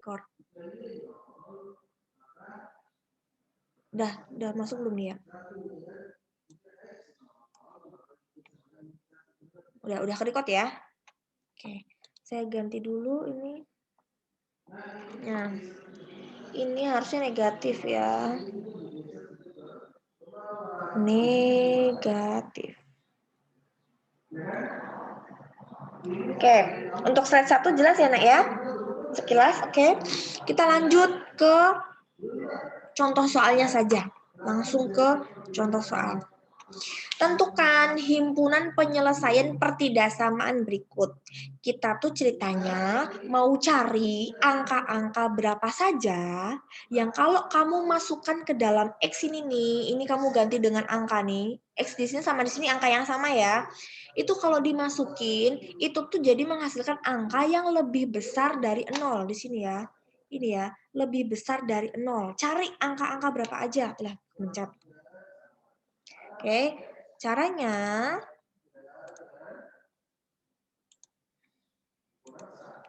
record. Udah masuk belum nih ya? Udah ke-record ya? Oke, saya ganti dulu ini. Nah, ini harusnya negatif ya. Negatif. Oke, untuk slide 1 jelas ya, Nak ya? Sekilas, oke. Kita lanjut ke contoh soalnya saja. Langsung ke contoh soal. Tentukan himpunan penyelesaian pertidaksamaan berikut. Kita tuh ceritanya mau cari angka-angka berapa saja yang kalau kamu masukkan ke dalam X ini kamu ganti dengan angka nih. X di sini sama di sini angka yang sama ya. Itu kalau dimasukin, itu tuh jadi menghasilkan angka yang lebih besar dari 0 di sini ya. Ini ya, lebih besar dari 0. Cari angka-angka berapa aja. Lah, mencet. Oke, caranya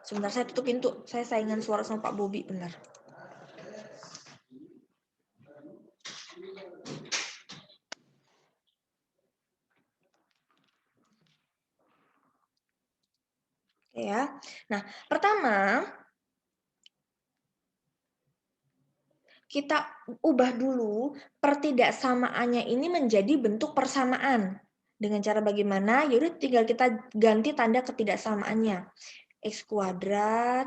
sebentar saya tutup pintu. Saya saingan suara sama Pak Bobi, benar. Oke ya. Nah, pertama kita ubah dulu pertidaksamaannya ini menjadi bentuk persamaan. Dengan cara bagaimana? Yaudah tinggal kita ganti tanda ketidaksamaannya. X kuadrat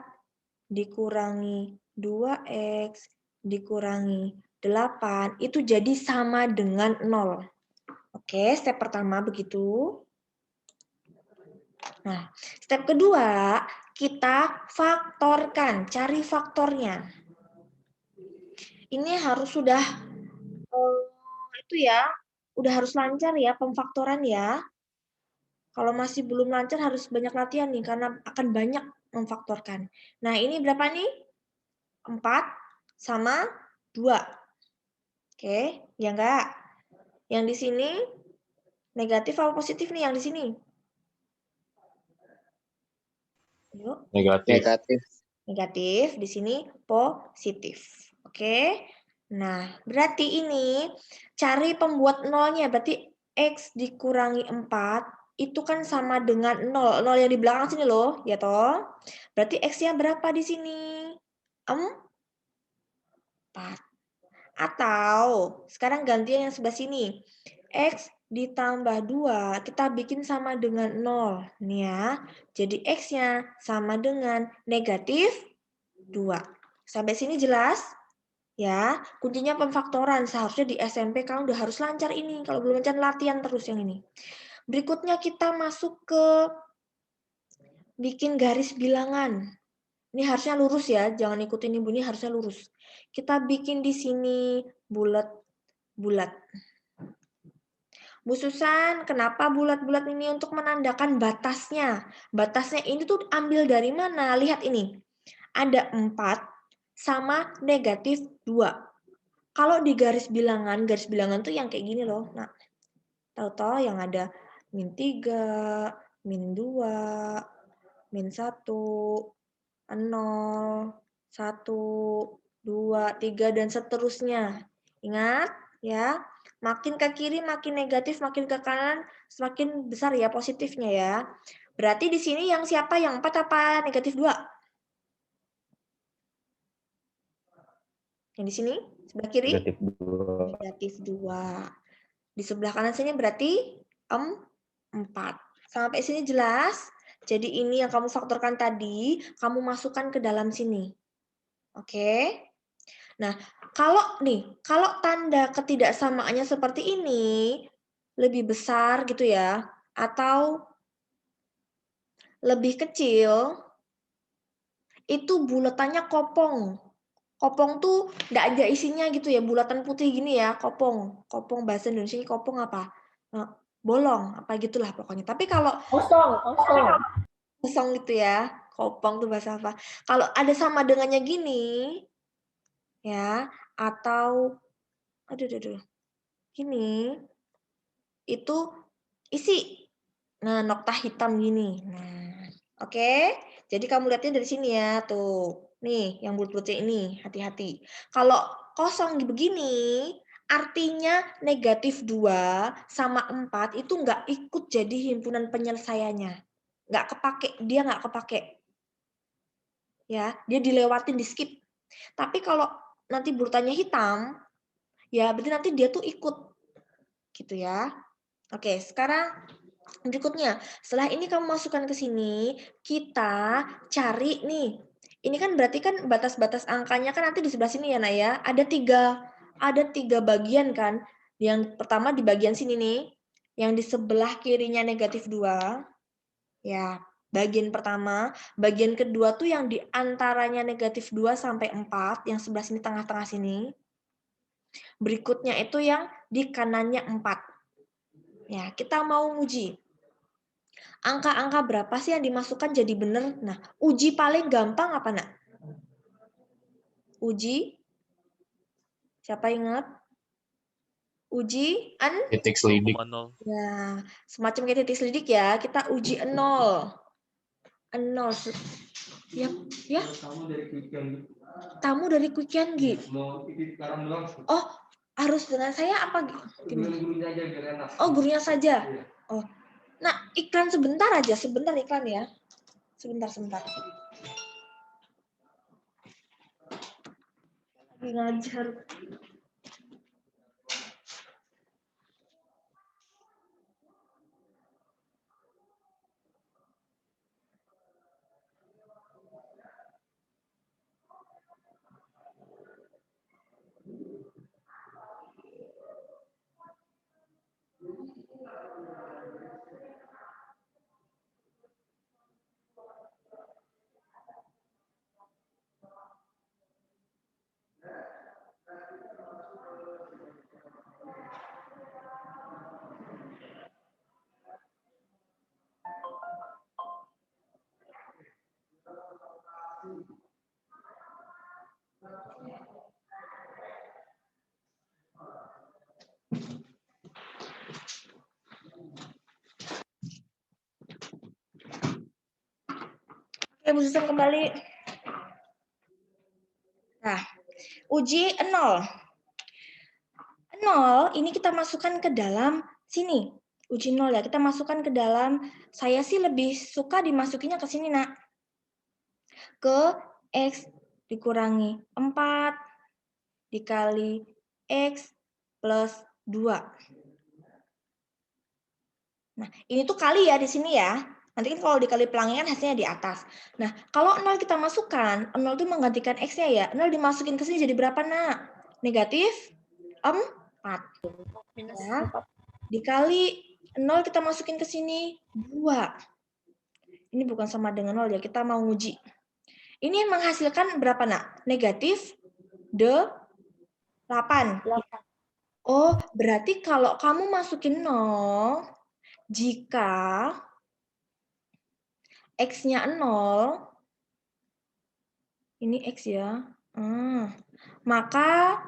dikurangi 2X dikurangi 8 itu jadi sama dengan 0. Oke, step pertama begitu. Nah, step kedua, kita faktorkan, cari faktornya. Ini harus sudah itu ya, udah harus lancar ya pemfaktoran ya. Kalau masih belum lancar harus banyak latihan nih karena akan banyak memfaktorkan. Nah, ini berapa nih? 4 sama 2. Oke, ya enggak? Yang di sini negatif atau positif nih yang di sini? Yuk. Negatif. Negatif, di sini positif. Oke. Nah, berarti ini cari pembuat nolnya. Berarti X dikurangi 4 itu kan sama dengan 0. 0 yang di belakang sini loh, ya toh? Berarti X-nya berapa di sini? 4. Atau sekarang gantian yang sebelah sini. X ditambah 2, kita bikin sama dengan 0. Nih ya. Jadi X-nya sama dengan negatif 2. Sampai sini jelas? Ya, kuncinya pemfaktoran. Seharusnya di SMP kamu udah harus lancar ini. Kalau belum lancar, latihan terus yang ini. Berikutnya kita masuk ke bikin garis bilangan. Ini harusnya lurus ya, jangan ikutin ibu, ini harusnya lurus. Kita bikin di sini bulat-bulat. Bu Susan, kenapa bulat-bulat ini untuk menandakan batasnya? Batasnya ini tuh ambil dari mana? Lihat ini. Ada 4 sama negatif 2. Kalau di garis bilangan tuh yang kayak gini loh. Nah, tahu-tahu yang ada -3, -2, -1, 0, 1, 2, 3, dan seterusnya. Ingat ya, makin ke kiri makin negatif, makin ke kanan semakin besar ya positifnya ya. Berarti di sini yang siapa? Yang 4 apa negatif 2? Yang di sini sebelah kiri? Negatif 2. Di sebelah kanan sini berarti 4. Sampai sini jelas? Jadi ini yang kamu faktorkan tadi, kamu masukkan ke dalam sini. Oke? Nah, kalau tanda ketidaksamaannya seperti ini, lebih besar gitu ya, atau lebih kecil, itu bulatannya kopong. Kopong tuh nggak ada isinya gitu ya, bulatan putih gini ya, kopong. Kopong bahasa Indonesia kopong apa? Bolong, apa gitulah pokoknya. Tapi kalau kosong gitu ya, kopong tuh bahasa apa? Kalau ada sama dengannya gini, ya, atau aduh, gini, itu isi. Nah, nokta hitam gini. Nah, oke. Jadi kamu lihatnya dari sini ya, tuh. Nih, yang bulat-bulatnya ini, hati-hati. Kalau kosong begini, artinya negatif 2 sama 4 itu nggak ikut jadi himpunan penyelesaiannya. Nggak kepake, dia nggak kepake. Ya, dia dilewatin, di-skip. Tapi kalau nanti bultannya hitam, ya berarti nanti dia tuh ikut. Gitu ya. Oke, sekarang berikutnya. Setelah ini kamu masukkan ke sini, kita cari nih. Ini kan berarti kan batas-batas angkanya kan nanti di sebelah sini ya, Nak ya. Ada tiga bagian kan. Yang pertama di bagian sini nih, yang di sebelah kirinya negatif 2. Ya, bagian pertama. Bagian kedua tuh yang di antaranya negatif 2 sampai 4, yang sebelah sini tengah-tengah sini. Berikutnya itu yang di kanannya 4. Ya, kita mau uji. Angka-angka berapa sih yang dimasukkan jadi benar? Nah, uji paling gampang apa, Nak? Uji? Siapa ingat? Uji Titik selidik. Ya, semacam kayak titik selidik ya. Kita uji 0. 0. Ya, ya. Tamu dari Quick Gi. Oh, harus dengan saya apa? Gimana? Oh, gurunya saja. Oh. Nah, iklan sebentar aja, sebentar iklan ya. Sebentar. Lagi ngajar. Oke, Bu Susan kembali. Nah, uji 0. 0 ini kita masukkan ke dalam sini. Uji 0 ya, kita masukkan ke dalam, saya sih lebih suka dimasukinya ke sini, Nak. Ke X dikurangi 4 dikali X plus 2. Nah, ini tuh kali ya di sini ya. Nanti kan kalau dikali pelangi hasilnya di atas. Nah, kalau 0 kita masukkan, 0 itu menggantikan X-nya ya. 0 dimasukin ke sini jadi berapa, Nak? Negatif 4. Ya. Dikali 0 kita masukin ke sini 2. Ini bukan sama dengan 0 ya, kita mau uji. Ini menghasilkan berapa, Nak? Negatif 8. Oh, berarti kalau kamu masukin 0, jika X-nya 0, ini X ya, maka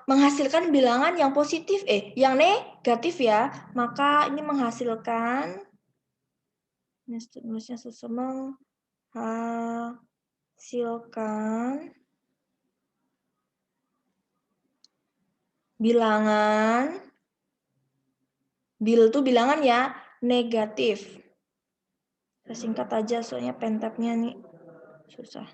menghasilkan bilangan yang positif, yang negatif ya, maka ini menghasilkan, nulisnya susah, menghasilkan bilangan, bil itu bilangan ya, negatif. Saya singkat aja soalnya pentapnya nih susah.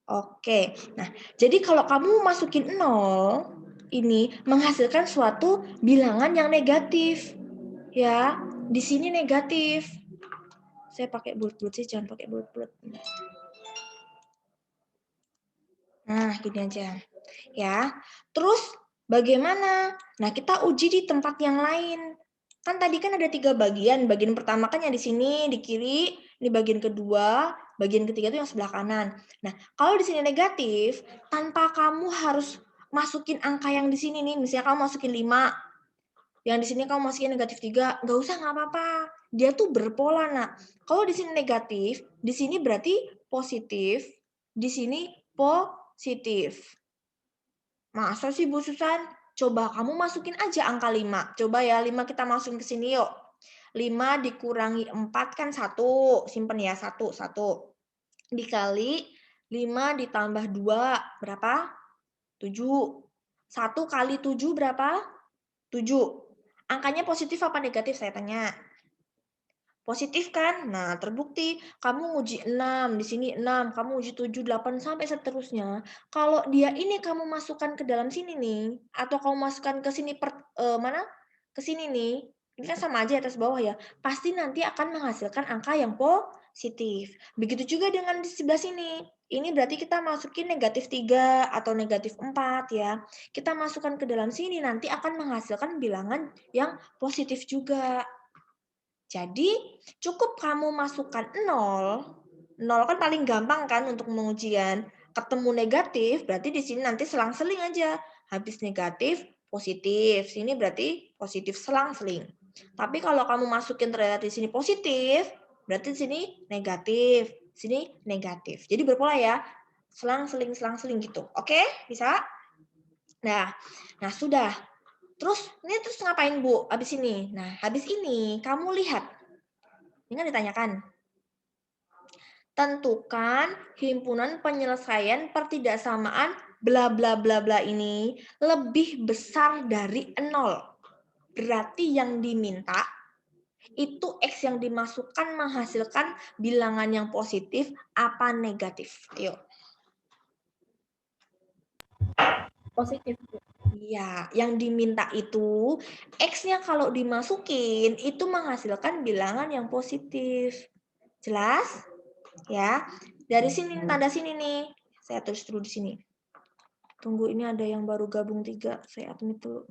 Oke, nah jadi kalau kamu masukin 0, ini menghasilkan suatu bilangan yang negatif. Ya, di sini negatif. Saya pakai bulat-bulat sih, jangan pakai bulat-bulat. Nah, gini aja. Ya, terus bagaimana? Nah, kita uji di tempat yang lain. Kan tadi kan ada 3 bagian. Bagian pertama kan yang di sini, di kiri. Ini bagian kedua. Bagian ketiga itu yang sebelah kanan. Nah, kalau di sini negatif, tanpa kamu harus masukin angka yang di sini nih. Misalnya kamu masukin 5. Yang di sini kamu masukin negatif 3. Nggak usah, nggak apa-apa. Dia tuh berpola, Nak. Kalau di sini negatif, di sini berarti positif. Di sini positif. Masa sih, Bu Susan? Coba kamu masukin aja angka 5. Coba ya, 5 kita masukin ke sini yuk. 5 dikurangi 4 kan 1. Simpen ya, 1. Dikali 5 ditambah 2, berapa? 7. 1 kali 7 berapa? 7. Angkanya positif apa negatif saya tanya? Positif kan? Nah, terbukti kamu uji 6, di sini 6, kamu uji 7, 8 sampai seterusnya. Kalau dia ini kamu masukkan ke dalam sini nih, atau kamu masukkan ke sini mana? Ke sini nih. Ini kan sama aja atas bawah ya. Pasti nanti akan menghasilkan angka yang positif. Begitu juga dengan di sebelah sini. Ini berarti kita masukin negatif 3 atau negatif 4 ya. Kita masukkan ke dalam sini nanti akan menghasilkan bilangan yang positif juga. Jadi, cukup kamu masukkan 0. 0 kan paling gampang kan untuk pengujian. Ketemu negatif, berarti di sini nanti selang-seling aja. Habis negatif, positif. Sini berarti positif selang-seling. Tapi kalau kamu masukin ternyata di sini positif, berarti di sini negatif. Sini negatif. Jadi berpola ya. Selang-seling gitu. Oke? Bisa? Nah sudah. Terus ngapain Bu habis ini? Nah, habis ini kamu lihat. Ini kan ditanyakan. Tentukan himpunan penyelesaian pertidaksamaan bla bla bla bla ini lebih besar dari 0. Berarti yang diminta itu X yang dimasukkan menghasilkan bilangan yang positif apa negatif? Ayo. Positif. Iya, yang diminta itu X-nya kalau dimasukin itu menghasilkan bilangan yang positif. Jelas? Ya. Dari sini tanda sini nih. Saya tulis dulu di sini. Tunggu, ini ada yang baru gabung 3. Saya admit dulu.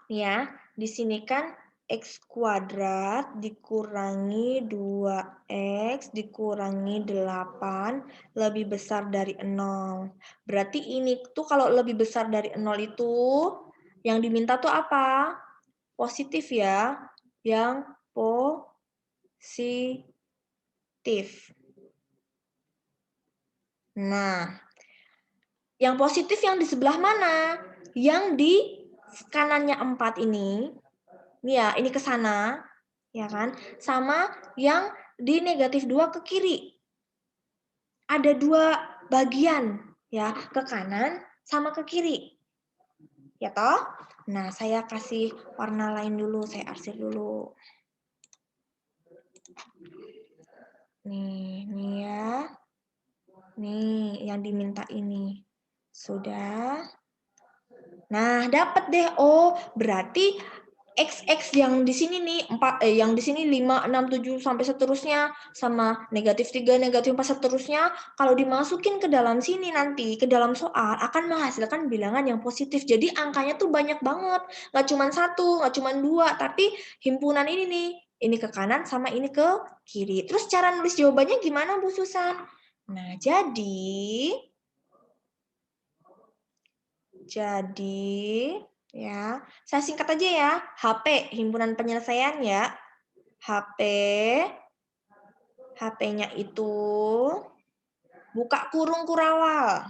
Nih ya, di sini kan X kuadrat dikurangi 2X dikurangi 8 lebih besar dari 0. Berarti ini tuh kalau lebih besar dari 0 itu yang diminta tuh apa? Positif ya. Yang positif. Nah, yang positif yang di sebelah mana? Yang di kanannya 4 ini. Nih ya, ini ke sana, ya kan? Sama yang di negatif 2 ke kiri. Ada 2 bagian, ya, ke kanan sama ke kiri. Ya toh? Nah, saya kasih warna lain dulu, saya arsir dulu. Nih ya. Nih, yang diminta ini. Sudah. Nah, dapat deh. Oh, berarti X yang di sini nih, yang di sini 5, 6, 7, sampai seterusnya, sama negatif 3, negatif 4, seterusnya, kalau dimasukin ke dalam sini nanti, ke dalam soal, akan menghasilkan bilangan yang positif. Jadi angkanya tuh banyak banget. Nggak cuma 1, nggak cuma 2, tapi himpunan ini nih, ini ke kanan sama ini ke kiri. Terus cara nulis jawabannya gimana, Bu Susan? Nah, jadi ya, saya singkat aja ya. HP, himpunan penyelesaian ya. HP-nya itu buka kurung kurawal.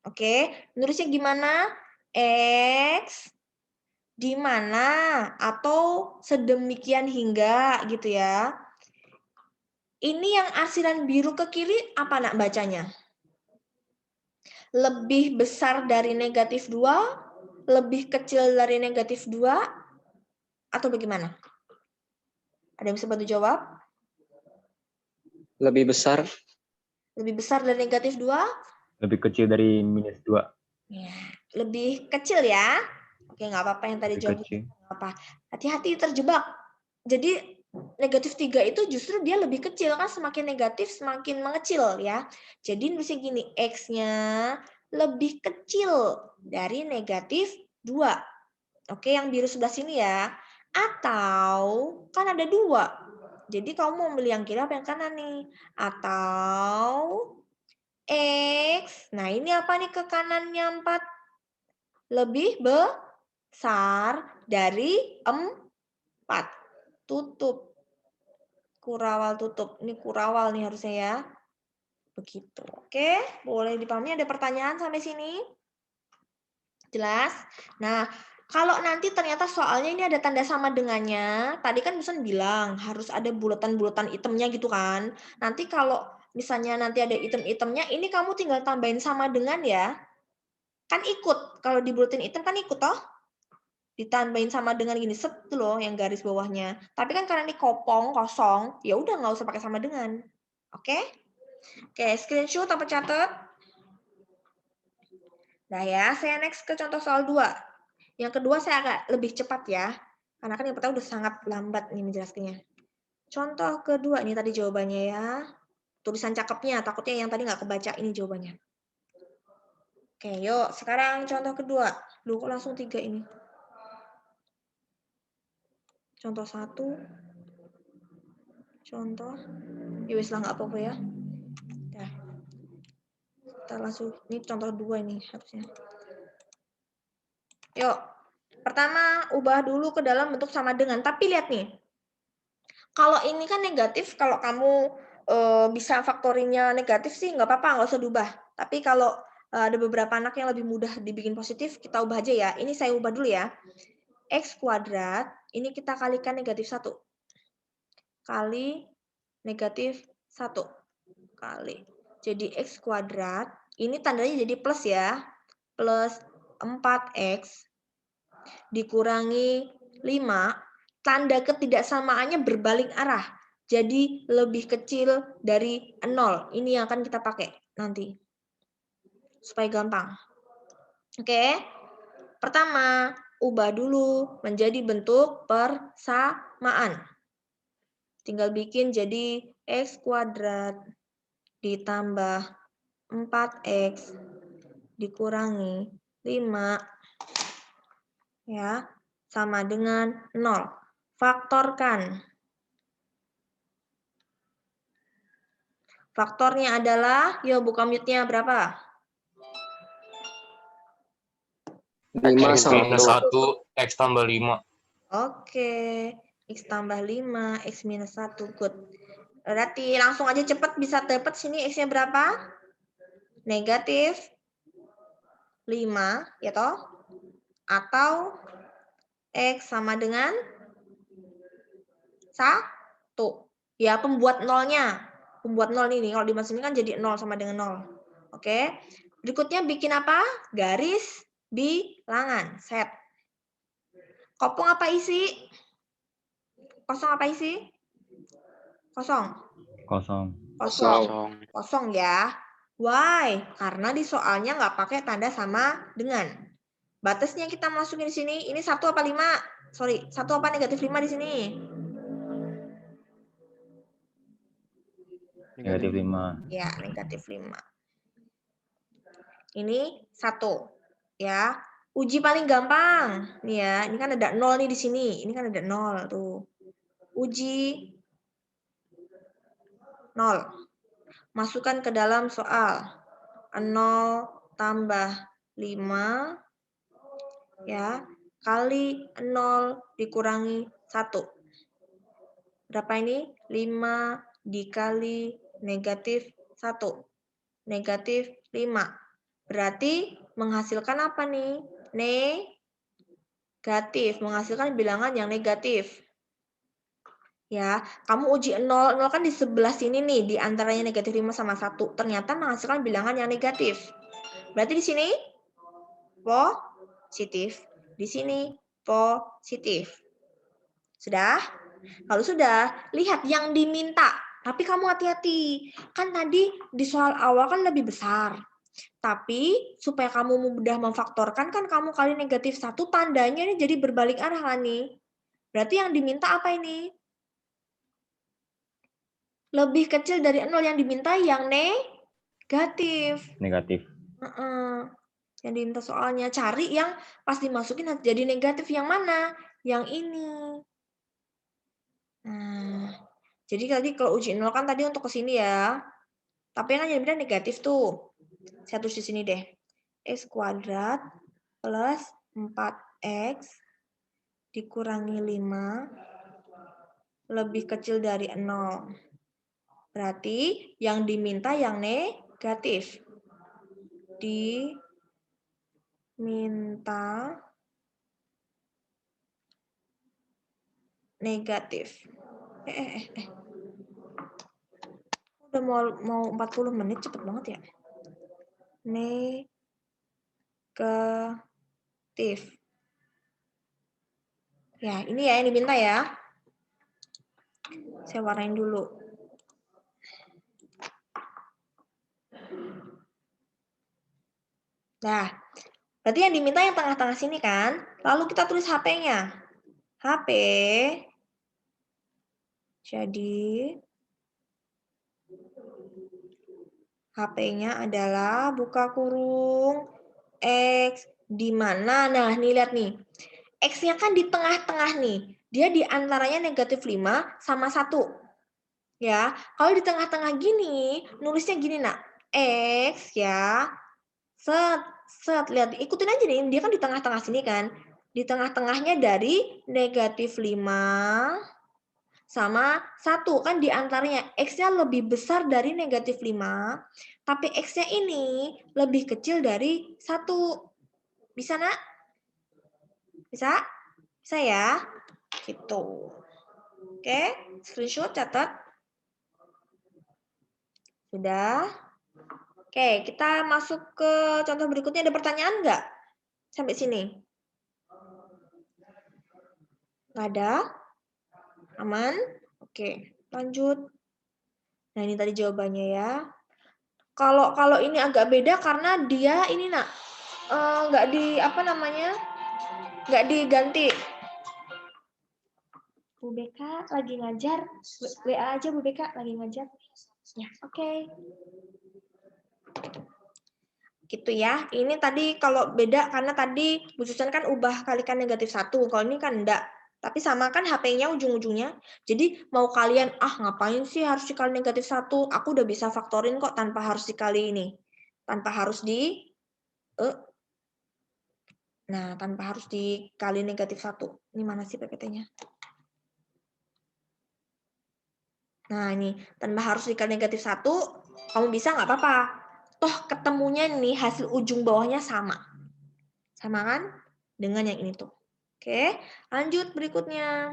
Oke, nulisnya gimana? X di mana atau sedemikian hingga gitu ya. Ini yang arsiran biru ke kiri apa nak bacanya? Lebih besar dari negatif 2, lebih kecil dari negatif 2, atau bagaimana? Ada yang bisa bantu jawab? Lebih besar. Lebih besar dari negatif 2? Lebih kecil dari minus 2. Ya, lebih kecil ya. Oke, nggak apa-apa yang tadi jawab. Apa? Hati-hati terjebak. Jadi negatif 3 itu justru dia lebih kecil kan, semakin negatif semakin mengecil ya. Jadi nulisnya gini, X-nya lebih kecil dari negatif 2. Oke, yang biru sebelah sini ya. Atau kan ada 2. Jadi kamu mau milih yang kiri apa yang kanan nih? Atau X. Nah, ini apa nih ke kanannya 4? Lebih besar dari 4. Tutup. Kurawal tutup. Ini kurawal nih harusnya ya. Begitu. Oke, boleh dipahami, ada pertanyaan sampai sini? Jelas? Nah, kalau nanti ternyata soalnya ini ada tanda sama dengannya, tadi kan Busan bilang harus ada bulatan-bulatan hitamnya gitu kan. Nanti kalau misalnya nanti ada item-itemnya, ini kamu tinggal tambahin sama dengan ya. Kan ikut, kalau dibulatin hitam kan ikut toh? Ditambahin sama dengan gini, set tuh loh yang garis bawahnya. Tapi kan karena ini kopong, kosong, ya udah nggak usah pakai sama dengan. Oke? Oke, screenshot atau catat. Nah ya, saya next ke contoh soal 2. Yang kedua saya agak lebih cepat ya. Karena kan yang pertama udah sangat lambat nih menjelaskannya. Contoh kedua, ini tadi jawabannya ya. Tulisan cakepnya, takutnya yang tadi nggak kebaca, ini jawabannya. Oke, yuk sekarang contoh kedua. Loh, kok langsung 3 ini? Contoh 1. Contoh. Ya wis lah, nggak apa-apa ya. Dah. Kita langsung, ini contoh 2 ini harusnya. Yuk. Pertama, ubah dulu ke dalam bentuk sama dengan. Tapi lihat nih. Kalau ini kan negatif, kalau kamu bisa faktorinya negatif sih nggak apa-apa, nggak usah diubah. Tapi kalau ada beberapa anak yang lebih mudah dibikin positif, kita ubah aja ya. Ini saya ubah dulu ya. X kuadrat, ini kita kalikan negatif 1. Kali negatif 1. Kali. Jadi X kuadrat, ini tandanya jadi plus ya. Plus 4X dikurangi 5. Tanda ketidaksamaannya berbalik arah. Jadi lebih kecil dari 0. Ini yang akan kita pakai nanti. Supaya gampang. Oke. Pertama, ubah dulu menjadi bentuk persamaan. Tinggal bikin jadi X kuadrat ditambah 4X dikurangi 5 ya, sama dengan 0. Faktorkan. Faktornya adalah, yuk buka mute-nya berapa? 5 sama Minus 1. 1, X tambah 5. Oke, X tambah 5, X minus 1, good. Berarti langsung aja cepat bisa dapat sini X-nya berapa? Negatif 5, ya toh? Atau X sama dengan 1. Ya, pembuat nolnya. Pembuat 0 ini, kalau dimasukin kan jadi 0 sama dengan 0. Oke. Berikutnya bikin apa? Garis bilangan. Set. Kopong apa isi? Kosong apa isi? Kosong. Kosong. Kosong. Kosong ya. Why? Karena di soalnya nggak pakai tanda sama dengan. Batasnya kita masukin di sini. Ini 1 apa 5? Sorry, 1 apa negatif 5 di sini? Negatif 5. Ya, negatif 5. Ini 1. Ya. Uji paling gampang. Nih ya, ini kan ada 0 nih di sini. Ini kan ada 0 tuh. Uji 0. Masukkan ke dalam soal. 0 tambah 5 ya, kali 0 dikurangi 1. Berapa ini? 5 dikali negatif 1. Negatif 5. Berarti menghasilkan apa nih? Negatif. Menghasilkan bilangan yang negatif. Ya, kamu uji 0, 0 kan di sebelah sini nih, di antaranya negatif 5 sama 1. Ternyata menghasilkan bilangan yang negatif. Berarti di sini positif. Di sini positif. Sudah? Kalau sudah, lihat yang diminta. Tapi kamu hati-hati. Kan tadi di soal awal kan lebih besar. Tapi supaya kamu mudah memfaktorkan kan kamu kali negatif 1 tandanya ini jadi berbalik arah kan nih. Berarti yang diminta apa ini? Lebih kecil dari 0 yang diminta yang negatif. Negatif. Yang diminta soalnya. Cari yang pas dimasukin jadi negatif yang mana? Yang ini. Nah, jadi tadi kalau uji 0 kan tadi untuk ke sini ya. Tapi yang jadi negatif tuh. Saya tulis di sini deh. X kuadrat plus 4X dikurangi 5 lebih kecil dari 0. Berarti yang diminta yang negatif. Diminta negatif. Udah mau 40 menit, cepet banget ya. Negatif. Ya, ini ya yang diminta ya. Saya warnain dulu. Nah, berarti yang diminta yang tengah-tengah sini kan. Lalu kita tulis HP-nya. HP. Jadi, HP-nya adalah buka kurung X di mana? Nah, nih lihat nih. X-nya kan di tengah-tengah nih. Dia di antaranya negatif 5 sama 1. Ya, kalau di tengah-tengah gini, nulisnya gini nak. X ya. Set, lihat, ikutin aja nih. Dia kan di tengah-tengah sini kan. Di tengah-tengahnya dari negatif 5 sama 1. Kan di antaranya X-nya lebih besar dari negatif 5, tapi X-nya ini lebih kecil dari 1. Bisa nak? Bisa? Bisa ya? Gitu. Oke, screenshot, catat. Sudah? Oke, kita masuk ke contoh berikutnya. Ada pertanyaan nggak? Sampai sini? Nggak ada? Aman? Oke, lanjut. Nah, ini tadi jawabannya ya. Kalau ini agak beda karena dia ini nak, nggak nggak diganti. Bu Beka lagi ngajar, WA aja Bu Beka lagi ngajar. Ya, oke. Gitu ya. Ini tadi kalau beda karena tadi Bu Susan kan ubah kalikan negatif 1. Kalau ini kan enggak. Tapi sama kan HP-nya ujung-ujungnya. Jadi mau kalian, ngapain sih harus dikali negatif 1? Aku udah bisa faktorin kok tanpa harus dikali ini. Tanpa harus tanpa harus dikali negatif 1. Ini mana sih PPT-nya? Nah, ini tanpa harus dikali negatif 1, kamu bisa nggak apa-apa. Toh ketemunya nih hasil ujung bawahnya sama. Sama kan? Dengan yang ini tuh. Oke, lanjut berikutnya.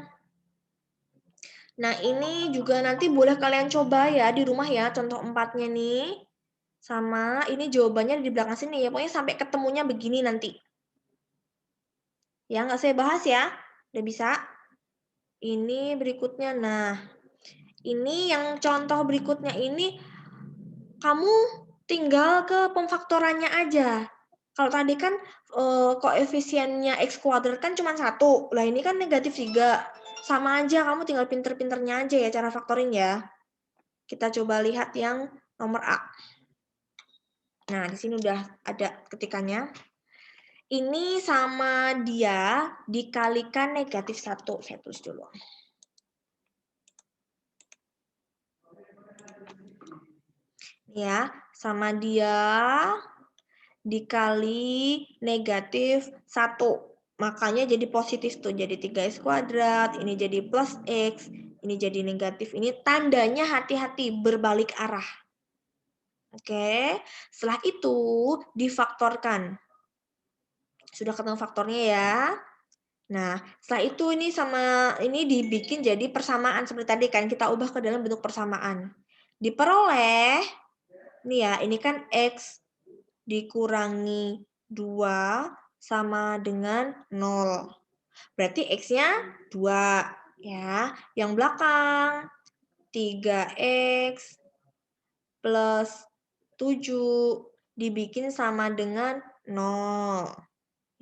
Nah, ini juga nanti boleh kalian coba ya di rumah ya, contoh 4-nya nih. Sama, ini jawabannya di belakang sini ya, pokoknya sampai ketemunya begini nanti. Ya, nggak saya bahas ya. Udah bisa? Ini berikutnya, nah. Ini yang contoh berikutnya ini, kamu tinggal ke pemfaktorannya aja. Kalau tadi kan koefisiennya X kuadrat kan cuma 1. Lah ini kan negatif 3. Sama aja, kamu tinggal pinter-pinternya aja ya cara faktoring ya. Kita coba lihat yang nomor A. Nah, di sini udah ada ketikannya. Ini sama dia dikalikan negatif 1. Saya tulis dulu. Ya, sama dia dikali negatif 1. Makanya jadi positif tuh, jadi 3x kuadrat, ini jadi plus x, ini jadi negatif. Ini tandanya hati-hati, berbalik arah. Oke, setelah itu difaktorkan. Sudah ketemu faktornya ya. Nah, setelah itu ini dibikin jadi persamaan seperti tadi kan, kita ubah ke dalam bentuk persamaan. Diperoleh, nih ya, ini kan x dikurangi 2 sama dengan 0. Berarti X-nya 2. Ya. Yang belakang 3X plus 7 dibikin sama dengan 0.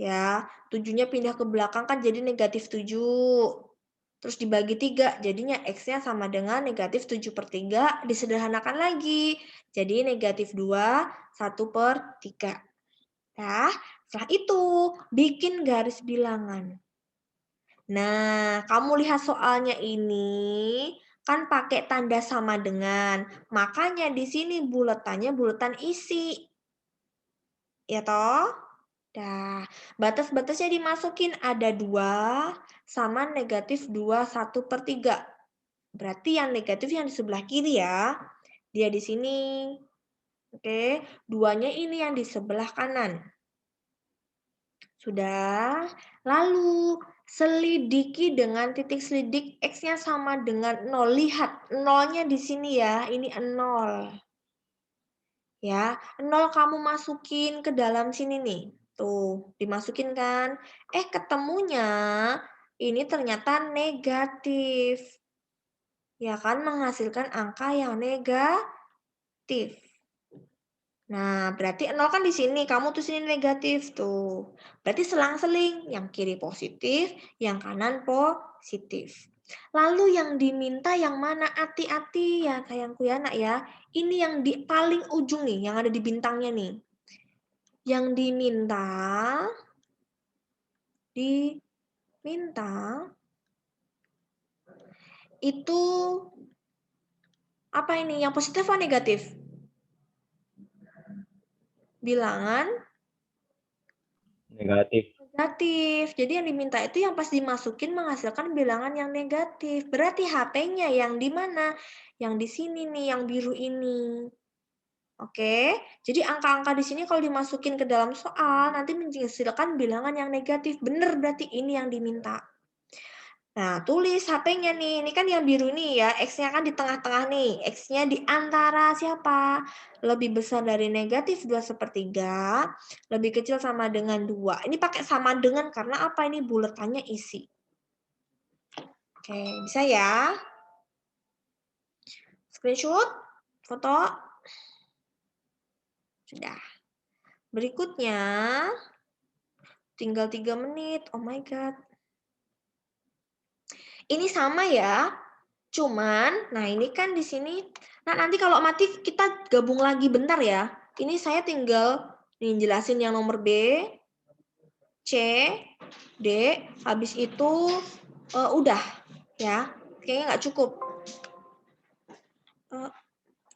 Ya, 7-nya pindah ke belakang kan jadi negatif 7. Terus dibagi 3, jadinya X-nya sama dengan negatif 7/3, disederhanakan lagi. Jadi negatif 2, 1/3. Nah, setelah itu bikin garis bilangan. Nah, kamu lihat soalnya ini kan pakai tanda sama dengan. Makanya di sini buletannya buletan isi. Ya toh? Nah, batas-batasnya dimasukin ada 2 sama negatif 2 1/3. Berarti yang negatif yang di sebelah kiri ya. Dia di sini. Oke, 2-nya ini yang di sebelah kanan. Sudah. Lalu selidiki dengan titik selidik X-nya sama dengan 0. Lihat, 0-nya di sini ya. Ini 0. Ya, 0 kamu masukin ke dalam sini nih. Tuh, dimasukin kan? Ketemunya ini ternyata negatif. Ya kan, menghasilkan angka yang negatif. Nah, berarti 0 kan di sini, kamu tuh sini negatif tuh. Berarti selang-seling, yang kiri positif, yang kanan positif. Lalu yang diminta yang mana? Hati-hati ya sayangku ya nak ya. Ini yang di paling ujung nih, yang ada di bintangnya nih. Yang diminta itu apa ini? Yang positif atau negatif? Bilangan Negatif. negatif. Jadi yang diminta itu yang pas dimasukin menghasilkan bilangan yang negatif. Berarti HP-nya yang di mana? Yang di sini nih, yang biru ini. Oke, jadi angka-angka di sini kalau dimasukin ke dalam soal, nanti menghasilkan bilangan yang negatif. Benar berarti ini yang diminta. Nah, tulis HP-nya nih. Ini kan yang biru nih ya. X-nya kan di tengah-tengah nih. X-nya di antara siapa? Lebih besar dari negatif 2/3, lebih kecil sama dengan 2. Ini pakai sama dengan karena apa? Ini buletannya isi. Oke, bisa ya? Screenshot? Foto? Sudah. Berikutnya, tinggal 3 menit. Oh my God. Ini sama ya. Cuman, nah ini kan di sini. Nah, nanti kalau mati kita gabung lagi bentar ya. Ini saya tinggal nih jelasin yang nomor B, C, D. Habis itu udah ya. Kayaknya nggak cukup.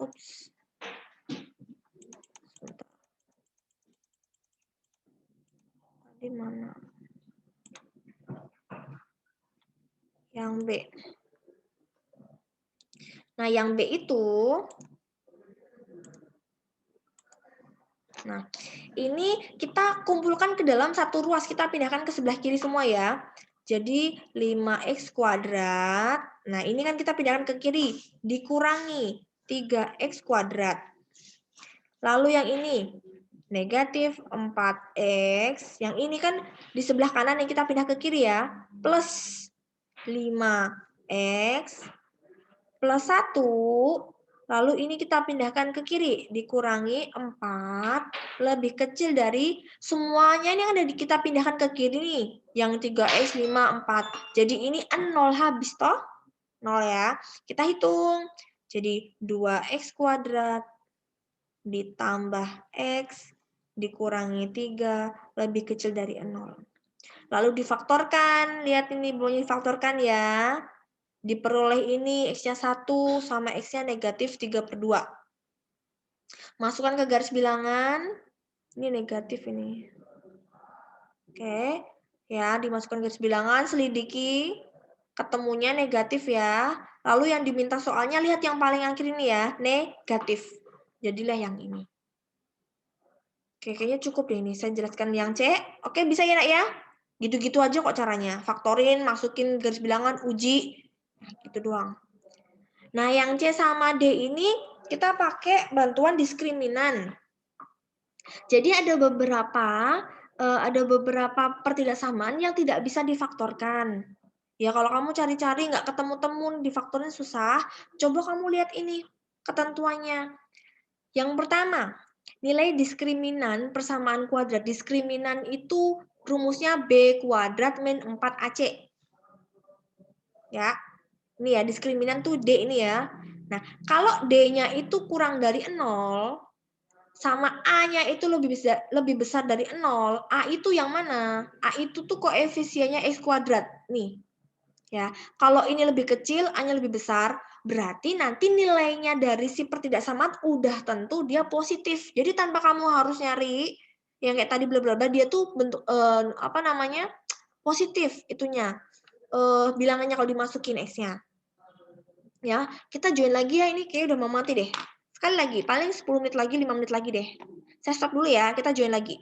Ups. Tadi mana? Yang B. Nah, yang B itu, nah, ini kita kumpulkan ke dalam satu ruas. Kita pindahkan ke sebelah kiri semua ya. Jadi 5x kuadrat. Nah, ini kan kita pindahkan ke kiri. Dikurangi 3x kuadrat. Lalu yang ini, negatif 4x. Yang ini kan di sebelah kanan yang kita pindah ke kiri ya. Plus 5x plus 1, lalu ini kita pindahkan ke kiri, dikurangi 4, lebih kecil dari semuanya ini yang ada kita pindahkan ke kiri nih, yang 3x, 5, 4. Jadi ini 0 habis toh? 0 ya. Kita hitung. Jadi 2x kuadrat ditambah x dikurangi 3 lebih kecil dari 0. Lalu difaktorkan, lihat ini belum difaktorkan ya. Diperoleh ini X-nya 1 sama X-nya negatif 3/2. Masukkan ke garis bilangan. Ini negatif ini. Oke. Ya, dimasukkan garis bilangan, selidiki. Ketemunya negatif ya. Lalu yang diminta soalnya, lihat yang paling akhir ini ya. Negatif. Jadilah yang ini. Oke, kayaknya cukup deh ini. Saya jelaskan yang C. Oke, bisa ya nak ya? Gitu-gitu aja kok caranya. Faktorin, masukin garis bilangan, uji. Nah, gitu doang. Nah, yang C sama D ini kita pakai bantuan diskriminan. Jadi ada beberapa pertidaksamaan yang tidak bisa difaktorkan. Ya, kalau kamu cari-cari nggak ketemu-temu difaktorin susah, coba kamu lihat ini ketentuannya. Yang pertama, nilai diskriminan persamaan kuadrat. Diskriminan itu rumusnya B kuadrat min 4AC. Ya, ini ya, diskriminan tuh D ini ya. Nah, kalau D-nya itu kurang dari 0, sama A-nya itu lebih besar dari 0, A itu yang mana? A itu tuh koefisiennya X kuadrat. Nih, ya. Kalau ini lebih kecil, A-nya lebih besar, berarti nanti nilainya dari si pertidaksamaan udah tentu dia positif. Jadi tanpa kamu harus nyari yang kayak tadi bla bla bla, dia tuh bentuk positif itunya. Bilangannya kalau dimasukin X-nya. Ya, kita join lagi ya, ini kayak udah mau mati deh. Sekali lagi, paling 10 menit lagi, 5 menit lagi deh. Saya stop dulu ya, kita join lagi.